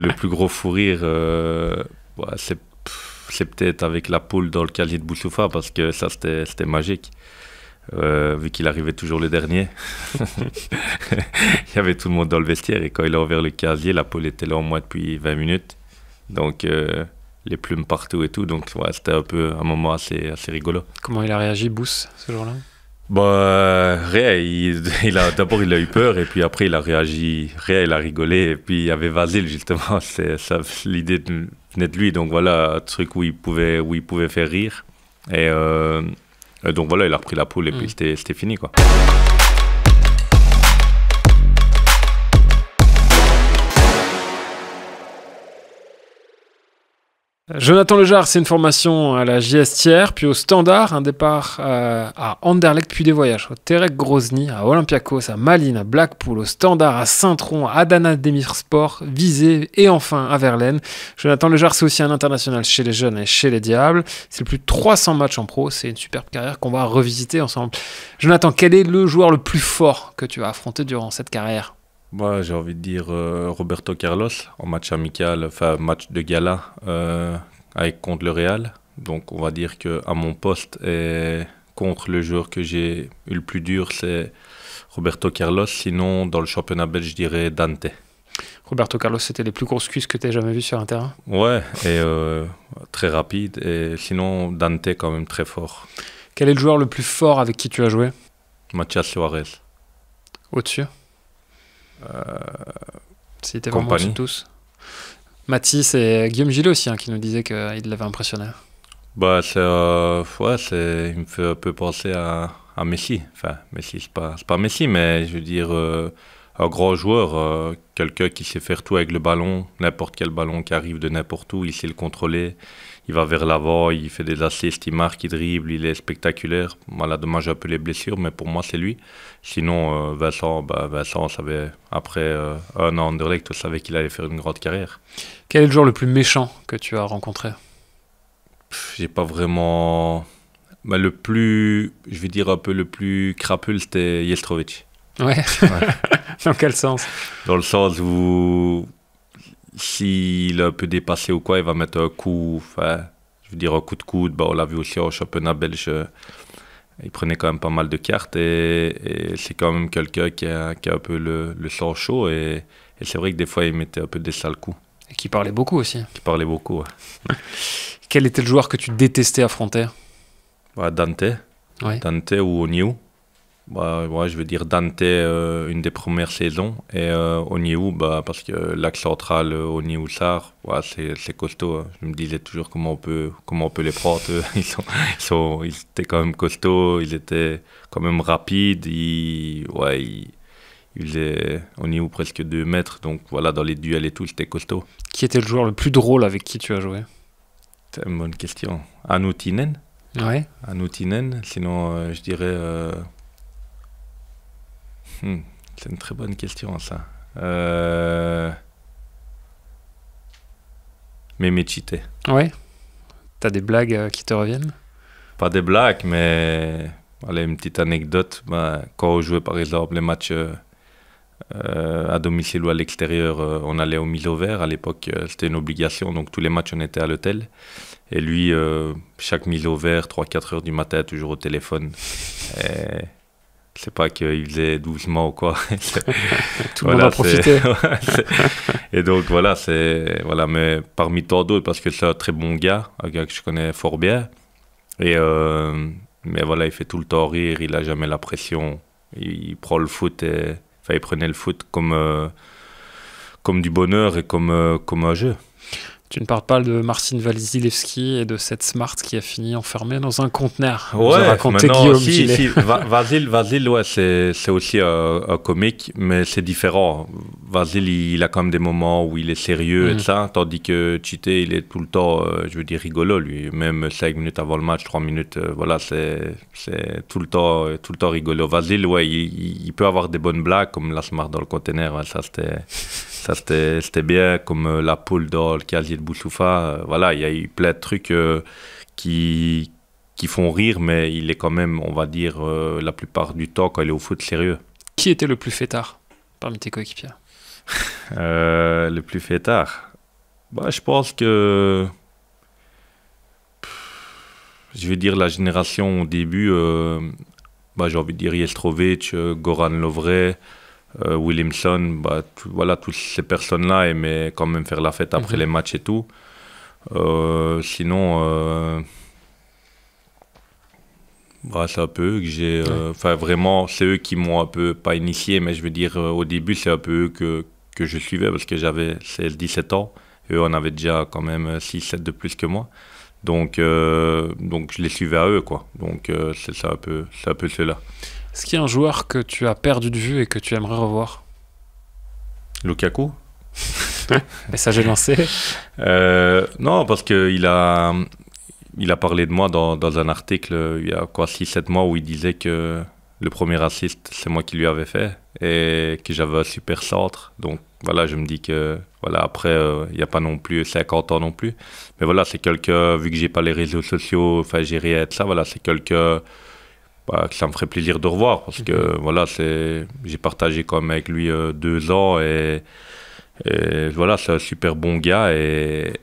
Le plus gros fou rire, ouais, c'est peut-être avec la poule dans le casier de Boussoufa parce que ça c'était magique. Vu qu'il arrivait toujours le dernier. Il y avait tout le monde dans le vestiaire et quand il a ouvert le casier, la poule était là au moins depuis 20 minutes. Donc les plumes partout et tout. Donc ouais, c'était un peu un moment assez rigolo. Comment il a réagi, Bouss, ce jour-là? Bah, rien, d'abord il a eu peur et puis après il a réagi, rien, il a rigolé et puis il y avait Vasile justement, l'idée venait de lui, donc voilà, un truc où il pouvait faire rire et donc voilà, il a repris la poule et puis c'était fini quoi. Jonathan Lejar, c'est une formation à la JS Thiers, puis au Standard, un départ à Anderlecht, puis des voyages au Terek Grozny, à Olympiakos, à Malines, à Blackpool, au Standard, à Saint-Tron, à Adana Demirspor, Visé et enfin à Verlaine. Jonathan Lejar, c'est aussi un international chez les jeunes et chez les Diables. C'est le plus de 300 matchs en pro, c'est une superbe carrière qu'on va revisiter ensemble. Jonathan, quel est le joueur le plus fort que tu as affronté durant cette carrière? Moi, j'ai envie de dire Roberto Carlos en match amical, enfin match de gala avec contre le Real. Donc on va dire que à mon poste et contre le joueur que j'ai eu le plus dur, c'est Roberto Carlos. Sinon, dans le championnat belge, je dirais Dante. Roberto Carlos, c'était les plus grosses cuisses que tu aies jamais vues sur un terrain? Ouais, et très rapide. Et sinon, Dante quand même très fort. Quel est le joueur le plus fort avec qui tu as joué? Mathias Suarez. Au-dessus? C'était vraiment Compagnie. au-dessus de tous. Mathis et Guillaume Gillet aussi, qui nous disait qu'il l'avait impressionné. Bah, il me fait un peu penser à Messi. Enfin, Messi, c'est pas Messi, mais je veux dire, un grand joueur, quelqu'un qui sait faire tout avec le ballon, n'importe quel ballon qui arrive de n'importe où, il sait le contrôler, il va vers l'avant, il fait des assists, il marque, il dribble, il est spectaculaire. Voilà, dommage un peu les blessures, mais pour moi, c'est lui. Sinon, Vincent, on savait, après un an à Anderlecht, on savait qu'il allait faire une grande carrière. Quel est le joueur le plus méchant que tu as rencontré? J'ai pas vraiment. Bah, le plus, je vais dire un peu le plus crapule, c'était Jestrovic. Ouais. Ouais. Dans quel sens? Dans le sens où s'il est un peu dépassé ou quoi, il va mettre un coup, enfin, je veux dire un coup de coude. Bah, on l'a vu aussi au championnat belge. Il prenait quand même pas mal de cartes et c'est quand même quelqu'un qui a un peu le sang chaud et c'est vrai que des fois il mettait un peu des sales coups. Et qui parlait beaucoup aussi. Qui parlait beaucoup. Ouais. Quel était le joueur que tu détestais affronter? Bah, Dante. Ouais. Dante ou Oniu. Bah, ouais, je veux dire Dante une des premières saisons et Oniu parce que l'axe central Oniu Sarr, ouais, c'est costaud. Hein. Je me disais toujours comment on peut les prendre. Ils étaient quand même costauds, ils étaient quand même rapides. Ils faisaient Oniu presque 2 mètres, donc voilà, dans les duels et tout, c'était costaud. Qui était le joueur le plus drôle avec qui tu as joué? C'est une bonne question. Anoutinen. Ouais. Anoutinen, sinon je dirais... c'est une très bonne question, ça. Méméchité. Ouais. T'as des blagues qui te reviennent? Pas des blagues, mais voilà, une petite anecdote. Bah, quand on jouait par exemple les matchs à domicile ou à l'extérieur, on allait au Milo Vert. À l'époque, c'était une obligation, donc tous les matchs on était à l'hôtel. Et lui, chaque Milo Vert, 3-4 heures du matin, toujours au téléphone. Et c'est pas qu'il faisait doucement ou quoi. Tout le monde en profitait. Et donc voilà, mais parmi tant d'autres, parce que c'est un très bon gars, un gars que je connais fort bien. Et mais voilà, il fait tout le temps rire, il a jamais la pression. Il prend le foot il prenait le foot comme du bonheur et comme un jeu. Tu ne parles pas de Marcin Wasilewski et de cette Smart qui a fini enfermé dans un conteneur. Ouais, raconté maintenant, Guillaume si, Vasile, ouais, c'est aussi un comique, mais c'est différent. Vasile, il a quand même des moments où il est sérieux et ça, tandis que Tchité, il est tout le temps, je veux dire, rigolo, lui. Même 5 minutes avant le match, 3 minutes, voilà, c'est tout le temps rigolo. Vasile, ouais, il peut avoir des bonnes blagues, comme la Smart dans le conteneur, ouais, ça c'était bien, comme la poule dans le casier de Boussoufa. Voilà, il y a eu plein de trucs qui font rire, mais il est quand même, on va dire, la plupart du temps, quand il est au foot, sérieux. Qui était le plus fêtard parmi tes coéquipiers? Le plus fêtard. Bah, je pense que, je vais dire la génération au début, bah, j'ai envie de dire Jestrovic, Goran Lovre, Williamson, bah, voilà, toutes ces personnes-là aimaient quand même faire la fête après les matchs et tout. Sinon, bah, c'est un peu eux que j'ai. Enfin, vraiment, c'est eux qui m'ont un peu, pas initié, mais je veux dire, au début, c'est un peu eux que je suivais parce que j'avais 16-17 ans. Eux, on avait déjà quand même 6-7 de plus que moi. Donc je les suivais à eux, quoi. Donc, c'est un peu ceux-là. Est-ce qu'il y a un joueur que tu as perdu de vue et que tu aimerais revoir? Lukaku? Message est lancé. Non, parce qu'il il a parlé de moi dans un article il y a quoi 6-7 mois où il disait que le premier assist, c'est moi qui lui avais fait et que j'avais un super centre. Donc voilà, je me dis que voilà, après, il n'y a pas non plus 50 ans non plus. Mais voilà, c'est quelqu'un, vu que j'ai pas les réseaux sociaux, enfin j'ai rien de ça, voilà, c'est quelqu'un bah, que ça me ferait plaisir de revoir parce que voilà, j'ai partagé quand même avec lui 2 ans et voilà, c'est un super bon gars et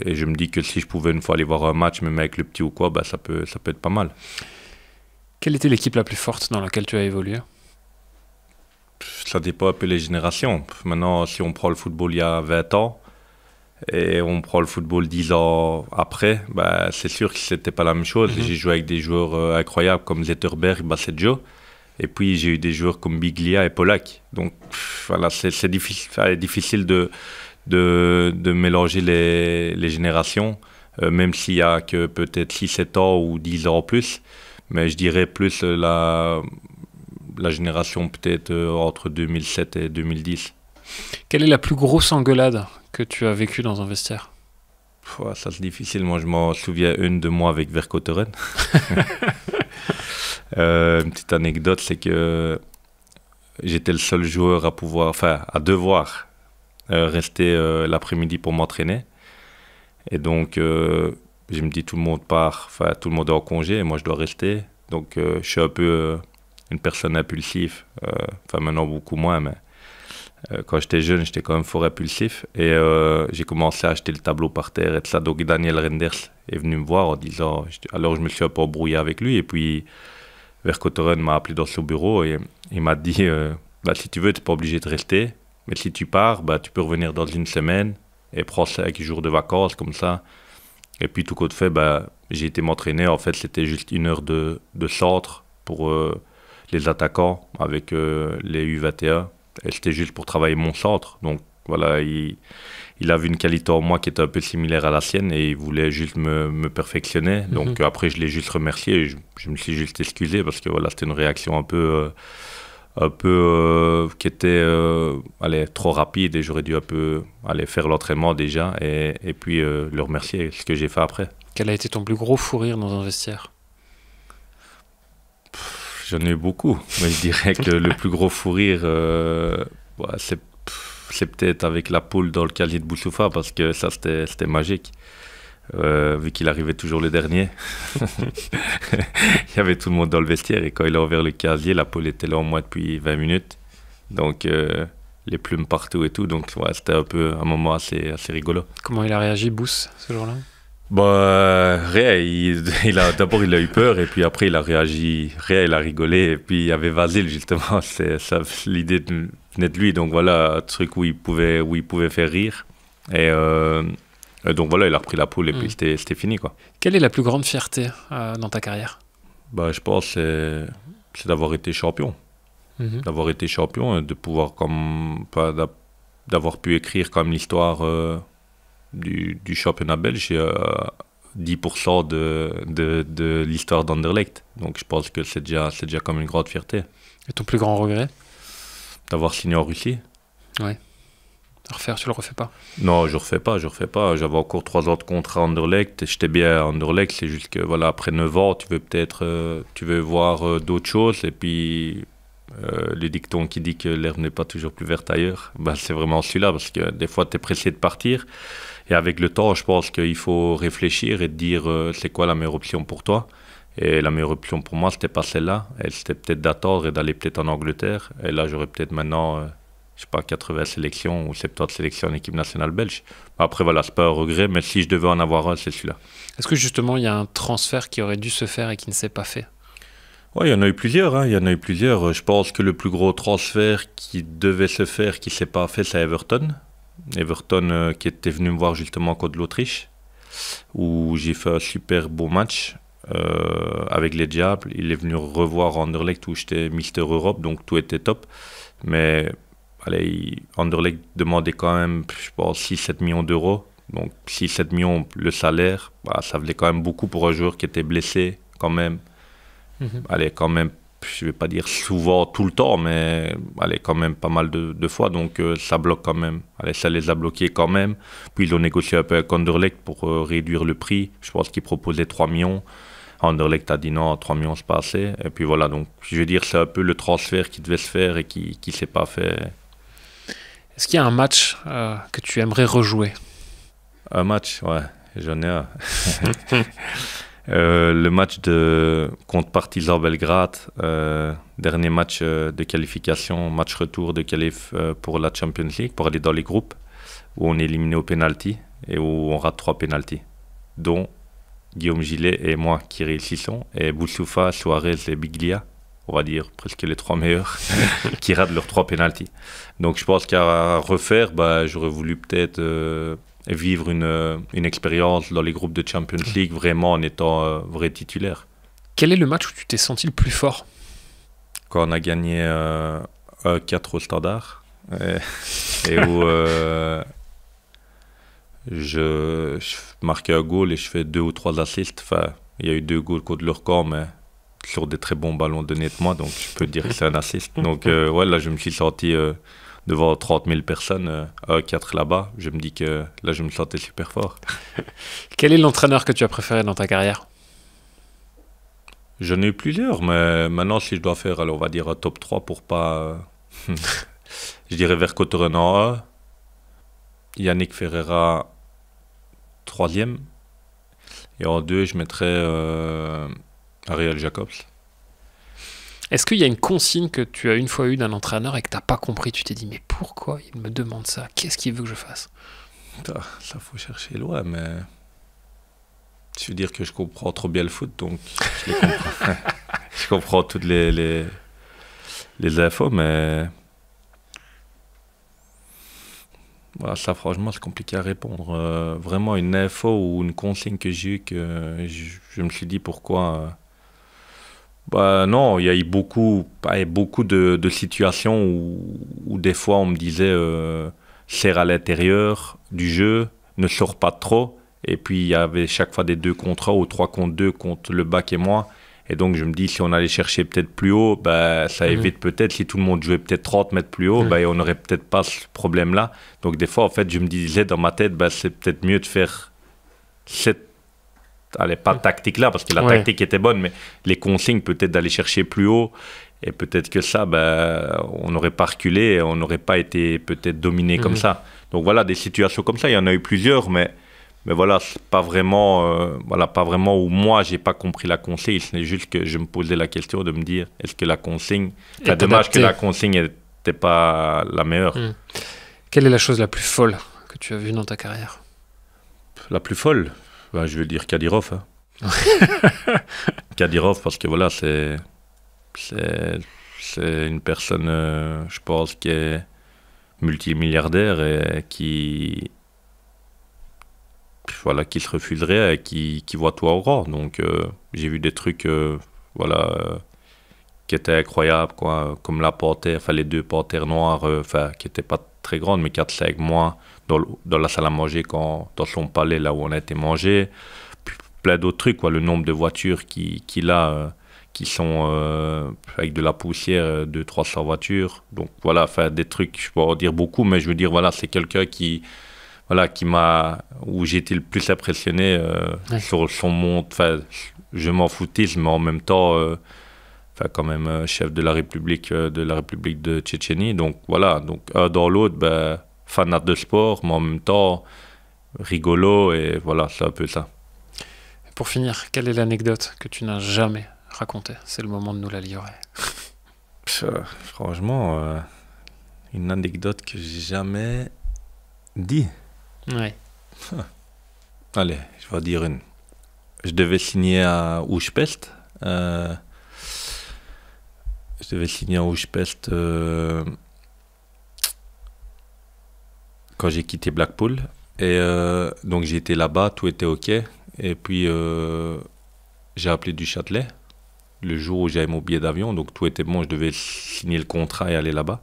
je me dis que si je pouvais une fois aller voir un match, même avec le petit ou quoi, bah, ça peut être pas mal. Quelle était l'équipe la plus forte dans laquelle tu as évolué? Ça dépend un peu les générations. Maintenant, si on prend le football il y a 20 ans et on prend le football 10 ans après, bah, c'est sûr que c'était pas la même chose. J'ai joué avec des joueurs incroyables comme Zetterberg, Baseggio. Et puis j'ai eu des joueurs comme Biglia et Polak. Donc voilà, c'est difficile de mélanger les générations, même s'il y a que peut-être 6-7 ans ou 10 ans en plus. Mais je dirais plus la génération peut-être entre 2007 et 2010. Quelle est la plus grosse engueulade que tu as vécue dans un vestiaire? Ouais, ça c'est difficile. Moi je m'en souviens une de moi avec Vercotteren. Une petite anecdote, c'est que j'étais le seul joueur à devoir rester l'après-midi pour m'entraîner. Et donc, je me dis, tout le monde part, enfin, tout le monde est en congé et moi, je dois rester. Donc, je suis un peu une personne impulsive. Enfin, maintenant, beaucoup moins, mais quand j'étais jeune, j'étais quand même fort impulsif. Et j'ai commencé à acheter le tableau par terre et tout ça. Donc, Daniel Renders est venu me voir en disant... Alors, je me suis un peu embrouillé avec lui. Et puis, Vercotteren m'a appelé dans son bureau et il m'a dit bah, si tu veux, tu n'es pas obligé de rester. Mais si tu pars, bah, tu peux revenir dans une semaine et prendre 5 jours de vacances comme ça. Et puis tout compte fait, bah, j'ai été m'entraîner. En fait, c'était juste 1 heure de centre pour les attaquants avec les U21. Et c'était juste pour travailler mon centre. Donc voilà, il a vu une qualité en moi qui était un peu similaire à la sienne et il voulait juste me perfectionner. Donc après, je l'ai juste remercié et je me suis juste excusé parce que voilà, c'était une réaction un peu qui était allez, trop rapide et j'aurais dû un peu aller faire l'entraînement déjà et puis le remercier, ce que j'ai fait après. Quel a été ton plus gros fou rire dans un vestiaire? J'en ai eu beaucoup, mais je dirais que le plus gros fou rire, ouais, c'est peut-être avec la poule dans le casier de Boussoufa parce que ça c'était magique. Vu qu'il arrivait toujours le dernier. Il y avait tout le monde dans le vestiaire et quand il a ouvert le casier, la poule était là au moins depuis 20 minutes. Donc les plumes partout et tout. Donc ouais, c'était un peu un moment assez rigolo. Comment il a réagi, Bouss, ce jour-là? Bah, rien, d'abord il a eu peur et puis après il a réagi, rien, il a rigolé et puis il y avait Vasile justement, l'idée venait de lui, donc voilà, un truc où il pouvait faire rire et donc voilà, il a repris la poule et puis c'était fini quoi. Quelle est la plus grande fierté dans ta carrière? Bah, je pense que c'est d'avoir été champion, d'avoir été champion et de pouvoir d'avoir pu écrire comme l'histoire du championnat belge, 10% de l'histoire d'Anderlecht. Donc je pense que c'est déjà comme une grande fierté. Et ton plus grand regret? D'avoir signé en Russie. Ouais. À refaire, tu le refais pas? Non, je refais pas. J'avais encore 3 ans de contrat à Anderlecht. J'étais bien à Anderlecht, c'est juste que voilà, après 9 ans, tu veux voir d'autres choses. Et puis le dicton qui dit que l'herbe n'est pas toujours plus verte ailleurs, bah, c'est vraiment celui-là, parce que des fois, tu es pressé de partir. Et avec le temps, je pense qu'il faut réfléchir et te dire c'est quoi la meilleure option pour toi. Et la meilleure option pour moi, c'était pas celle-là. C'était peut-être d'attendre et d'aller peut-être en Angleterre. Et là, j'aurais peut-être maintenant je sais pas, 80 sélections ou 70 sélections en équipe nationale belge. Après, voilà, c'est pas un regret, mais si je devais en avoir un, c'est celui-là. Est-ce que justement, il y a un transfert qui aurait dû se faire et qui ne s'est pas fait? Oui, il y en a eu plusieurs, hein, il y en a eu plusieurs. Je pense que le plus gros transfert qui devait se faire, qui s'est pas fait, c'est Everton. Everton qui était venu me voir justement contre l'Autriche, où j'ai fait un super beau match avec les Diables. Il est venu revoir Anderlecht où j'étais Mister Europe, donc tout était top. Mais allez, Anderlecht demandait quand même, je pense, 6-7 millions d'euros. Donc 6-7 millions, le salaire, bah, ça valait quand même beaucoup pour un joueur qui était blessé quand même. Allez, quand même, je vais pas dire souvent, tout le temps, mais allez, quand même pas mal de fois. Donc ça bloque quand même. Allez, ça les a bloqués quand même. Puis ils ont négocié un peu avec Anderlecht pour réduire le prix. Je pense qu'ils proposaient 3 millions. Anderlecht a dit non, 3 millions c'est pas assez. Et puis voilà, donc je veux dire, c'est un peu le transfert qui devait se faire et qui s'est pas fait. Est-ce qu'il y a un match que tu aimerais rejouer? Un match, ouais, j'en ai un. Le match contre Partizan Belgrade, dernier match de qualification, match retour de qualif pour la Champions League, pour aller dans les groupes, où on est éliminé au penalty et où on rate 3 penaltys, dont Guillaume Gillet et moi qui réussissons, et Boussoufa, Suarez et Biglia, on va dire presque les 3 meilleurs, qui ratent leurs 3 penaltys. Donc je pense qu'à refaire, bah, j'aurais voulu peut-être vivre une expérience dans les groupes de Champions League, vraiment en étant vrai titulaire. Quel est le match où tu t'es senti le plus fort? Quand on a gagné 1-4 au Standard, et où je marquais un goal et je fais 2 ou 3 assists. Enfin, il y a eu 2 goals contre leur camp, mais sur des très bons ballons donnés de moi, donc je peux dire que c'est un assist. Donc ouais, là je me suis senti devant 30 000 personnes, 1-4 là-bas. Je me dis que là je me sentais super fort. Quel est l'entraîneur que tu as préféré dans ta carrière? J'en ai eu plusieurs, mais maintenant si je dois faire, alors on va dire un top 3 pour pas... je dirais Vercotteren en 1, Yannick Ferreira 3e, et en 2 je mettrais Ariel Jacobs. Est-ce qu'il y a une consigne que tu as une fois eue d'un entraîneur et que tu n'as pas compris? Tu t'es dit, mais pourquoi il me demande ça? Qu'est-ce qu'il veut que je fasse? Ça faut chercher loin, mais je veux dire que je comprends trop bien le foot, donc je les comprends. Je comprends toutes les infos, mais voilà, ça franchement c'est compliqué à répondre. Vraiment une info ou une consigne que j'ai eue, que je me suis dit pourquoi... Bah non, il y a eu beaucoup de situations où des fois on me disait serre à l'intérieur du jeu, ne sors pas trop. Et puis il y avait chaque fois des 2 contre 1 ou 3 contre 2 contre le bac et moi. Et donc je me dis si on allait chercher peut-être plus haut, bah, ça évite peut-être, si tout le monde jouait peut-être 30 mètres plus haut, bah, on n'aurait peut-être pas ce problème-là. Donc des fois en fait je me disais dans ma tête, bah, c'est peut-être mieux de faire cette... Allez, pas tactique là, parce que la tactique était bonne, mais les consignes peut-être d'aller chercher plus haut, et peut-être que ça, ben, on n'aurait pas reculé, et on n'aurait pas été peut-être dominé comme ça. Donc voilà, des situations comme ça, il y en a eu plusieurs, mais voilà, c'est pas vraiment, pas vraiment où moi, j'ai pas compris la consigne, c'est juste que je me posais la question de me dire, est-ce que la consigne... Enfin, dommage que la consigne n'était pas la meilleure. Quelle est la chose la plus folle que tu as vue dans ta carrière? La plus folle? Ben, je vais dire Kadyrov. Hein. Kadyrov, parce que voilà, c'est une personne, je pense, qui est multimilliardaire et qui se refuserait et qui voit tout en grand. Donc, j'ai vu des trucs, qui étaient incroyables, quoi, comme la panthère, enfin les 2 panthères noires, qui n'étaient pas très grandes, mais 4-5 mois dans la salle à manger, dans son palais, là où on a été mangé. Puis plein d'autres trucs, quoi, le nombre de voitures qu'il a, qui sont avec de la poussière, 200-300 voitures. Donc voilà, des trucs, je peux en dire beaucoup, mais je veux dire, voilà, c'est quelqu'un où j'ai été le plus impressionné sur son monde. Je m'en foutisme, mais en même temps, quand même chef de la République de Tchétchénie. Donc voilà, donc un dans l'autre, ben, fanat de sport, mais en même temps rigolo, et voilà, c'est un peu ça. Pour finir, quelle est l'anecdote que tu n'as jamais racontée? C'est le moment de nous la livrer. Franchement, Une anecdote que j'ai jamais dit. Ouais. Allez, je vais dire une. Je devais signer à Oujpest. Quand j'ai quitté Blackpool. Et donc j'ai été là-bas, tout était OK. Et puis j'ai appelé du Châtelet le jour où j'avais mon billet d'avion. Donc tout était bon, je devais signer le contrat et aller là-bas.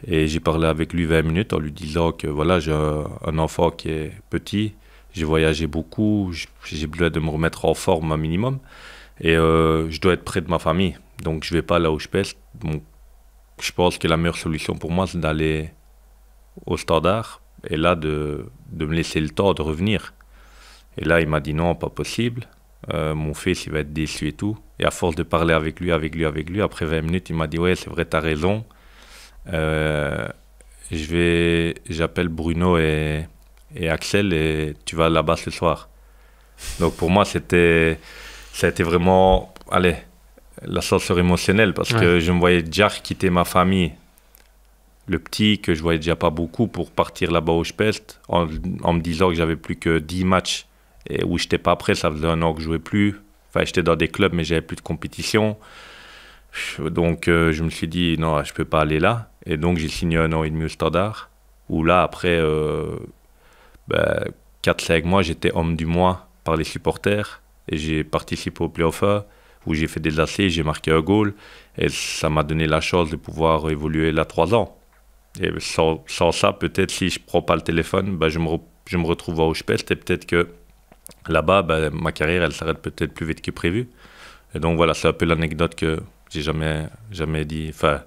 Et j'ai parlé avec lui 20 minutes en lui disant que voilà, j'ai un enfant qui est petit, j'ai voyagé beaucoup, j'ai besoin de me remettre en forme un minimum. Et je dois être près de ma famille. Donc je vais pas là où je peste. Donc je pense que la meilleure solution pour moi, c'est d'aller au Standard et là de me laisser le temps de revenir. Et là, il m'a dit non, pas possible. Mon fils, il va être déçu et tout. Et à force de parler avec lui, après 20 minutes, il m'a dit ouais, c'est vrai, t'as raison. J'appelle Bruno et Axel et tu vas là-bas ce soir. Donc pour moi, ça a été vraiment, allez, l'ascenseur émotionnel parce que je me voyais déjà quitter ma famille, le petit que je voyais déjà pas beaucoup pour partir là-bas au Spest en me disant que j'avais plus que 10 matchs et où j'étais pas prêt, ça faisait un an que je jouais plus. Enfin, j'étais dans des clubs mais j'avais plus de compétition. Donc je me suis dit non, je peux pas aller là. Et donc j'ai signé 1 an et demi au Standard où là après 4-5 mois j'étais homme du mois par les supporters et j'ai participé au play-off où j'ai fait des essais, j'ai marqué un goal et ça m'a donné la chance de pouvoir évoluer là 3 ans. Et sans ça, peut-être si je prends pas le téléphone, je me retrouve à Oujpest et peut-être que là-bas, ma carrière, elle s'arrête peut-être plus vite que prévu. Et donc voilà, c'est un peu l'anecdote que j'ai jamais dit. Enfin,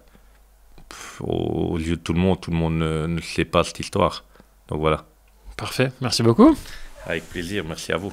aux yeux de tout le monde ne sait pas cette histoire. Donc voilà. Parfait, merci beaucoup. Avec plaisir, merci à vous.